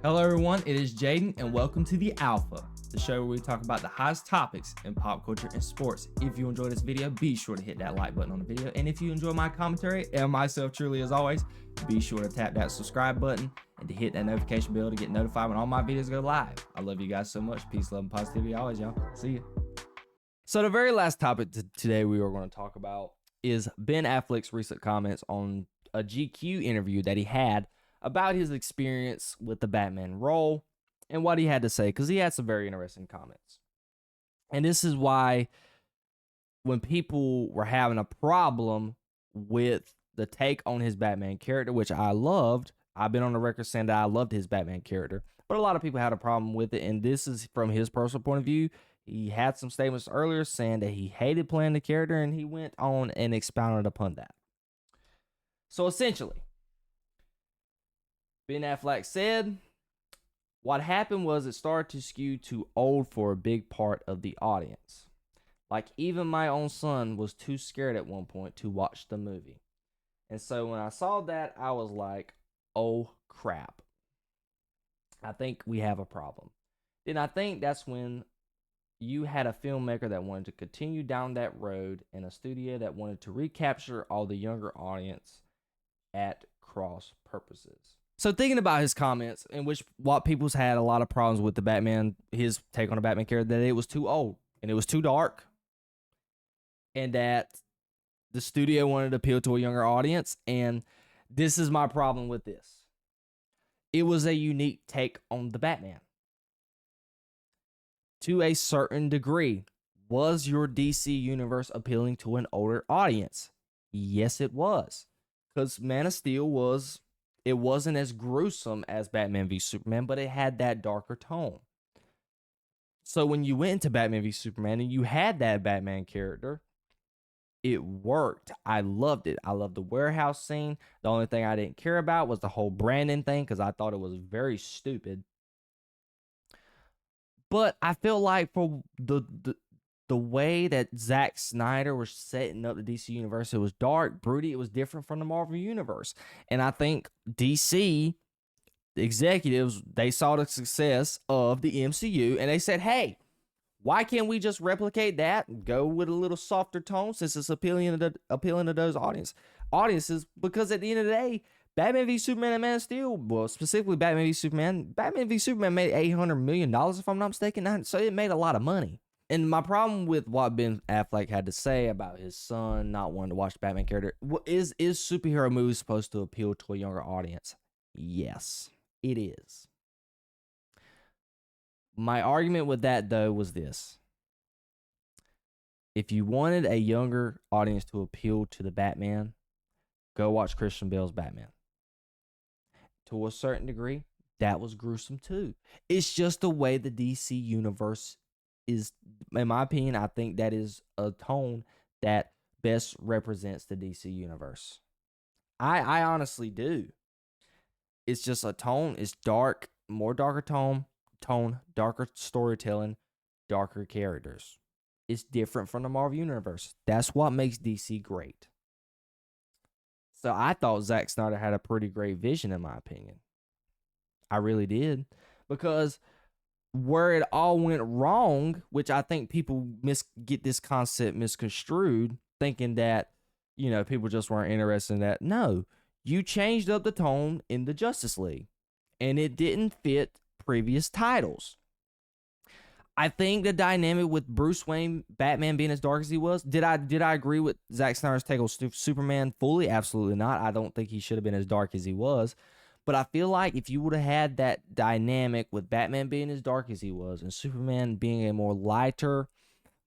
Hello everyone, it is Jayden and welcome to The Alpha, the show where we talk about the hottest topics in pop culture and sports. If you enjoyed this video, be sure to hit that like button on the video, and if you enjoy my commentary and myself truly as always, be sure to tap that subscribe button and to hit that notification bell to get notified when all my videos go live. I love you guys so much. Peace, love, and positivity always, y'all. See ya. So the very last topic today we are going to talk about is Ben Affleck's recent comments on a GQ interview that he had about his experience with the Batman role and what he had to say, because he had some very interesting comments. And this is why when people were having a problem with the take on his Batman character, which I loved, I've been on the record saying that I loved his Batman character, but a lot of people had a problem with it, and this is from his personal point of view. He had some statements earlier saying that he hated playing the character, and he went on and expounded upon that. So essentially, Ben Affleck said, what happened was it started to skew too old for a big part of the audience. Like, even my own son was too scared at one point to watch the movie. And so when I saw that, I was like, oh crap. I think we have a problem. Then I think that's when you had a filmmaker that wanted to continue down that road and a studio that wanted to recapture all the younger audience at cross purposes. So thinking about his comments, in which what people's had a lot of problems with the Batman, his take on the Batman character, that it was too old and it was too dark, and that the studio wanted to appeal to a younger audience. And this is my problem with this. It was a unique take on the Batman. To a certain degree, was your DC universe appealing to an older audience? Yes, it was. Because Man of Steel wasn't as gruesome as Batman v Superman, but it had that darker tone. So when you went into Batman v Superman and you had that Batman character, it worked. I loved it. I loved the warehouse scene. The only thing I didn't care about was the whole Brandon thing, because I thought it was very stupid. But I feel like for the way that Zack Snyder was setting up the DC universe, it was dark, broody, it was different from the Marvel universe. And I think DC executives, they saw the success of the MCU and they said, hey, why can't we just replicate that and go with a little softer tone, since it's appealing to those audiences? Because at the end of the day, Batman v Superman and Man of Steel, well, specifically Batman v Superman made $800 million, if I'm not mistaken, so it made a lot of money. And my problem with what Ben Affleck had to say about his son not wanting to watch the Batman character, is superhero movies supposed to appeal to a younger audience? Yes, it is. My argument with that, though, was this. If you wanted a younger audience to appeal to the Batman, go watch Christian Bale's Batman. To a certain degree, that was gruesome too. It's just the way the DC universe is, in my opinion. I think that is a tone that best represents the DC universe. I honestly do. It's just a tone. It's dark, more darker tone, darker storytelling, darker characters. It's different from the Marvel universe. That's what makes DC great. So I thought Zack Snyder had a pretty great vision, in my opinion. I really did. Because where it all went wrong, which I think people get this concept misconstrued, thinking that, people just weren't interested in that. No, you changed up the tone in the Justice League, and it didn't fit previous titles. I think the dynamic with Bruce Wayne, Batman being as dark as he was, did I agree with Zack Snyder's take on Superman fully? Absolutely not. I don't think he should have been as dark as he was. But I feel like if you would have had that dynamic with Batman being as dark as he was and Superman being a more lighter,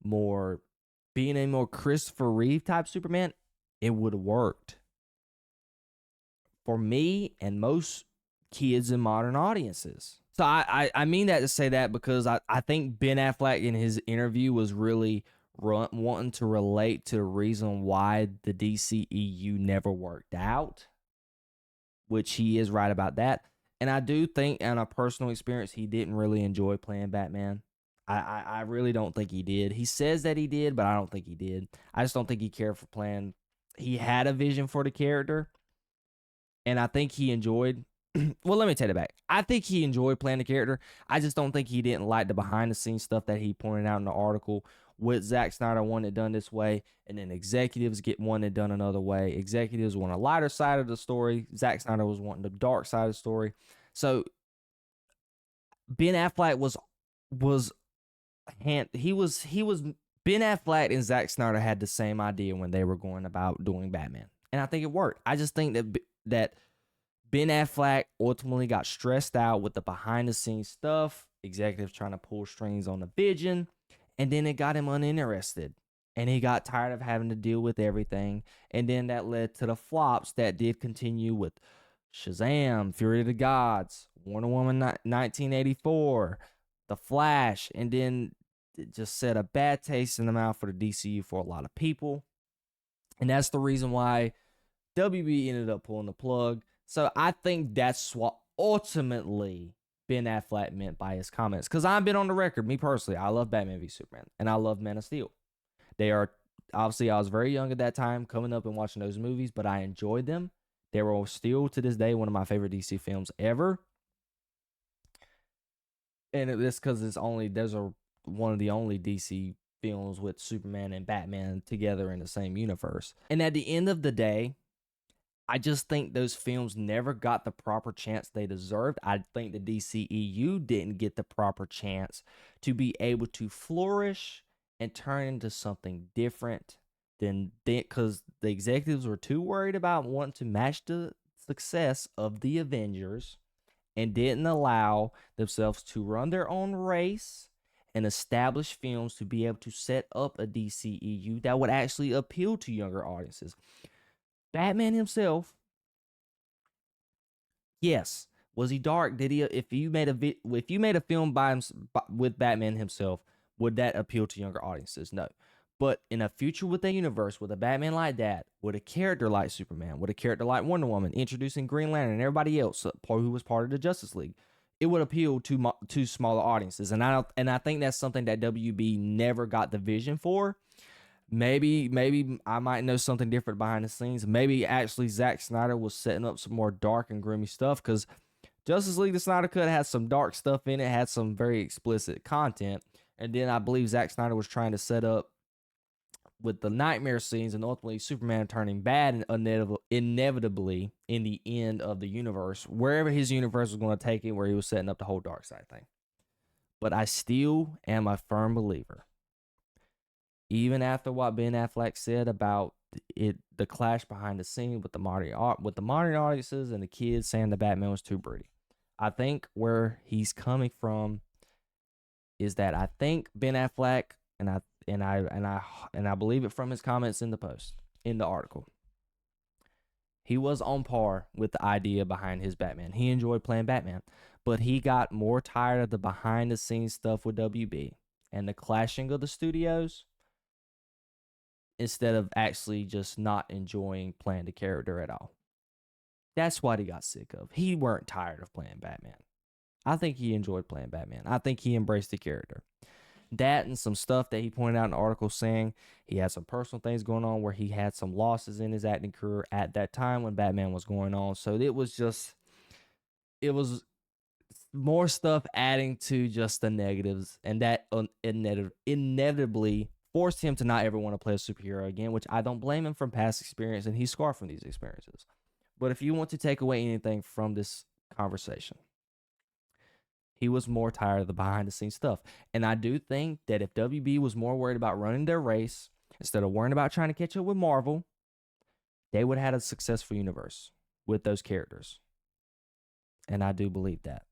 being a more Christopher Reeve type Superman, it would have worked. For me and most kids in modern audiences. So I mean that to say that because I think Ben Affleck in his interview was really wanting to relate to the reason why the DCEU never worked out, which he is right about that. And I do think, in a personal experience, he didn't really enjoy playing Batman. I really don't think he did. He says that he did, but I don't think he did. I just don't think he cared for playing. He had a vision for the character, and I think he enjoyed well, let me take it back. I think he enjoyed playing the character. I just don't think he didn't like the behind the scenes stuff that he pointed out in the article with Zack Snyder wanting it done this way, and then executives get one it done another way. Executives want a lighter side of the story. Zack Snyder was wanting the dark side of the story. So Ben Affleck was he was Ben Affleck and Zack Snyder had the same idea when they were going about doing Batman, and I think it worked. I just think that Ben Affleck ultimately got stressed out with the behind the scenes stuff, executives trying to pull strings on the vision, and then it got him uninterested. And he got tired of having to deal with everything. And then that led to the flops that did continue with Shazam, Fury of the Gods, Wonder Woman 1984, The Flash, and then it just set a bad taste in the mouth for the DCU for a lot of people. And that's the reason why WB ended up pulling the plug. So I think that's what ultimately Ben Affleck meant by his comments. Because I've been on the record, me personally, I love Batman v Superman, and I love Man of Steel. They are, obviously, I was very young at that time, coming up and watching those movies, but I enjoyed them. They were still, to this day, one of my favorite DC films ever. And it's because there's one of the only DC films with Superman and Batman together in the same universe. And at the end of the day, I just think those films never got the proper chance they deserved. I think the DCEU didn't get the proper chance to be able to flourish and turn into something different than because the executives were too worried about wanting to match the success of the Avengers and didn't allow themselves to run their own race and establish films to be able to set up a DCEU that would actually appeal to younger audiences. Batman himself, yes, was he dark? Did he? If you made a film with Batman himself, would that appeal to younger audiences? No. But in a future with a universe with a Batman like that, with a character like Superman, with a character like Wonder Woman, introducing Green Lantern and everybody else who was part of the Justice League, it would appeal to smaller audiences. And I think that's something that WB never got the vision for. Maybe I might know something different behind the scenes. Maybe actually Zack Snyder was setting up some more dark and grimy stuff, because Justice League, the Snyder Cut, had some dark stuff in it, had some very explicit content. And then I believe Zack Snyder was trying to set up with the nightmare scenes and ultimately Superman turning bad and inevitably in the end of the universe, wherever his universe was going to take it, where he was setting up the whole dark side thing. But I still am a firm believer, even after what Ben Affleck said about the clash behind the scene with the modern audiences and the kids saying the Batman was too broody. I think where he's coming from is that I think Ben Affleck, and I believe it from his comments in the article, he was on par with the idea behind his Batman. He enjoyed playing Batman, but he got more tired of the behind the scenes stuff with WB and the clashing of the studios, instead of actually just not enjoying playing the character at all. That's what he got sick of. He weren't tired of playing Batman. I think he enjoyed playing Batman. I think he embraced the character. That and some stuff that he pointed out in the article, saying he had some personal things going on where he had some losses in his acting career at that time when Batman was going on. So it was more stuff adding to just the negatives, and that inevitably forced him to not ever want to play a superhero again, which I don't blame him from past experience, and he's scarred from these experiences. But if you want to take away anything from this conversation, he was more tired of the behind the scenes stuff. And I do think that if WB was more worried about running their race instead of worrying about trying to catch up with Marvel, they would have had a successful universe with those characters. And I do believe that.